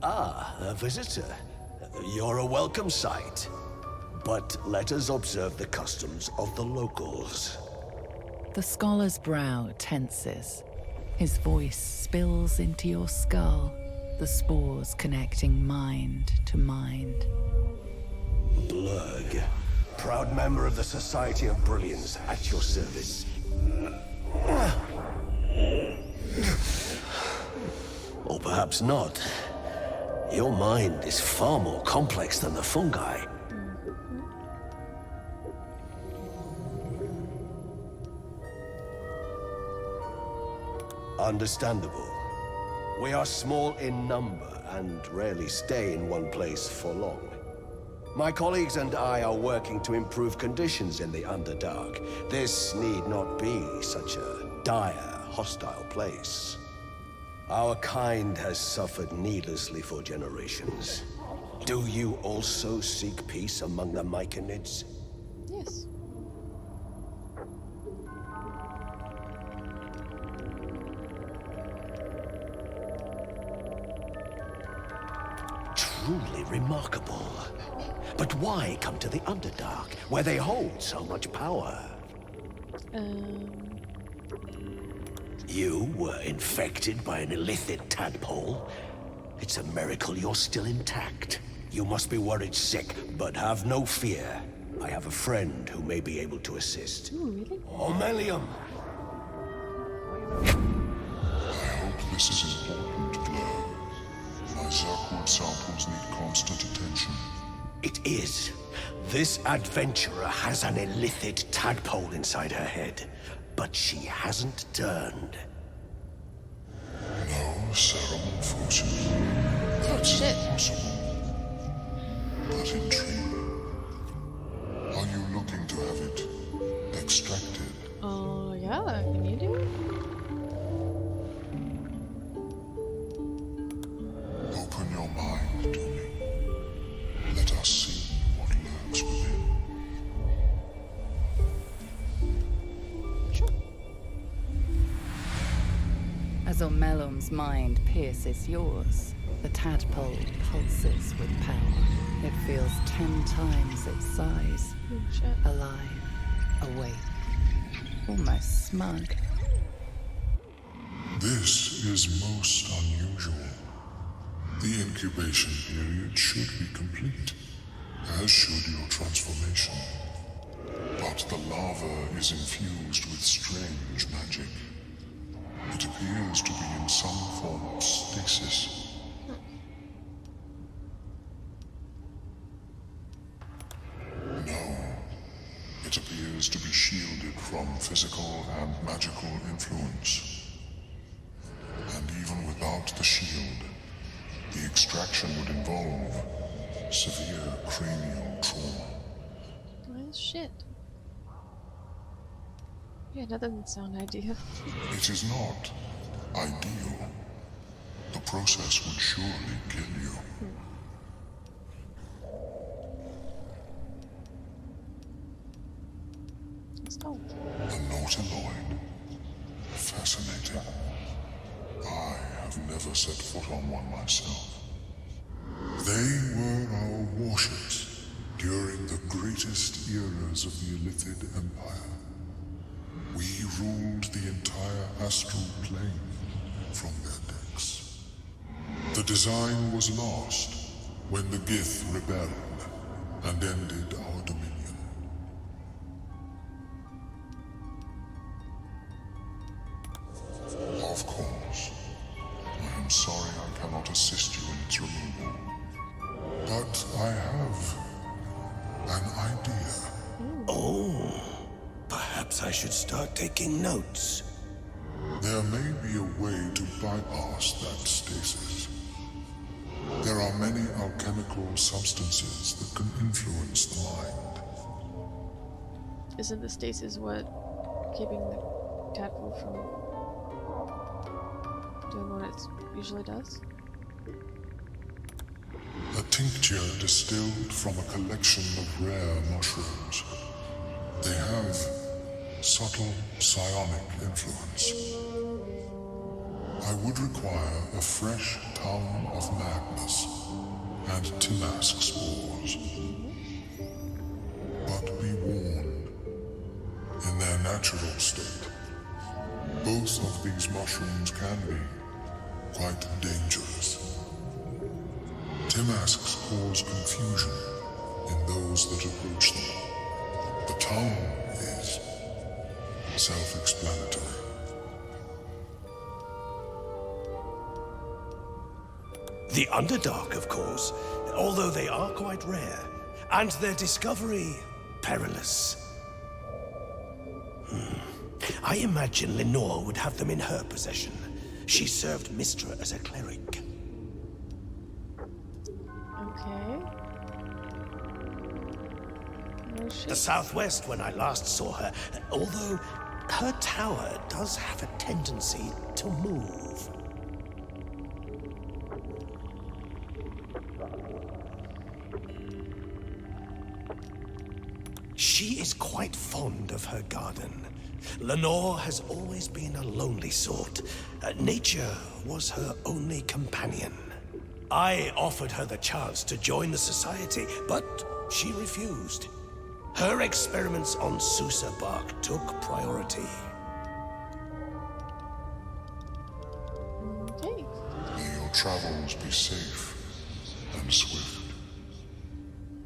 Ah, a visitor. You're a welcome sight. But let us observe the customs of the locals. The scholar's brow tenses. His voice spills into your skull, the spores connecting mind to mind. Blurg, proud member of the Society of Brilliance, at your service. Or perhaps not. Your mind is far more complex than the fungi. Understandable. We are small in number and rarely stay in one place for long. My colleagues and I are working to improve conditions in the Underdark. This need not be such a dire, hostile place. Our kind has suffered needlessly for generations. Do you also seek peace among the Myconids? Yes. Truly remarkable. But why come to the Underdark, where they hold so much power? You were infected by an illithid tadpole? It's a miracle you're still intact. You must be worried sick, but have no fear. I have a friend who may be able to assist. Ooh, really? Omelium! I hope this is important, Blur. My Zarkwood samples need constant attention. It is. This adventurer has an illithid tadpole inside her head, but she hasn't turned. No serum forces. Oh, That's shit. impossible. But intriguing. Are you looking to have it extracted? Oh, yeah, can you do it? Open your mind to me. Let us see what lurks within. As Ormelum's mind pierces yours, the tadpole pulses with power. It feels 10 times its size. Oh, shit. Alive, awake, almost smug. This is most unusual. The incubation period should be complete, as should your transformation. But the larva is infused with strange magic. It appears to be in some form of stasis. No, it appears to be shielded from physical and magical influence. And even without the shield, the extraction would involve severe cranial trauma. Well, shit. Yeah, that doesn't sound ideal. It is not ideal. The process would surely kill you. Let's go. The Nautiloid. Fascinating. I have never set foot on one myself. They were our warships during the greatest eras of the Illithid Empire. We ruled the entire astral plane from their decks. The design was lost when the Gith rebelled and ended our dominion. Of course, I am sorry I cannot assist you in its removal. But I have an idea. Oh, perhaps I should start taking notes. There may be a way to bypass that stasis. There are many alchemical substances that can influence the mind. Isn't the stasis what keeping the tadpole from doing what it usually does? A tincture distilled from a collection of rare mushrooms. They have subtle psionic influence. I would require a fresh Town of Madness and Timask's wars. But be warned, in their natural state, both of these mushrooms can be quite dangerous. Timasks cause confusion in those that approach them. The town is self-explanatory. The Underdark, of course, although they are quite rare, and their discovery perilous. I imagine Lenore would have them in her possession. She served Mystra as a cleric. Okay. No shit. The southwest when I last saw her, although her tower does have a tendency to move. She is quite fond of her garden. Lenore has always been a lonely sort. Nature was her only companion. I offered her the chance to join the society, but she refused. Her experiments on Susa bark took priority. Okay. May your travels be safe and swift.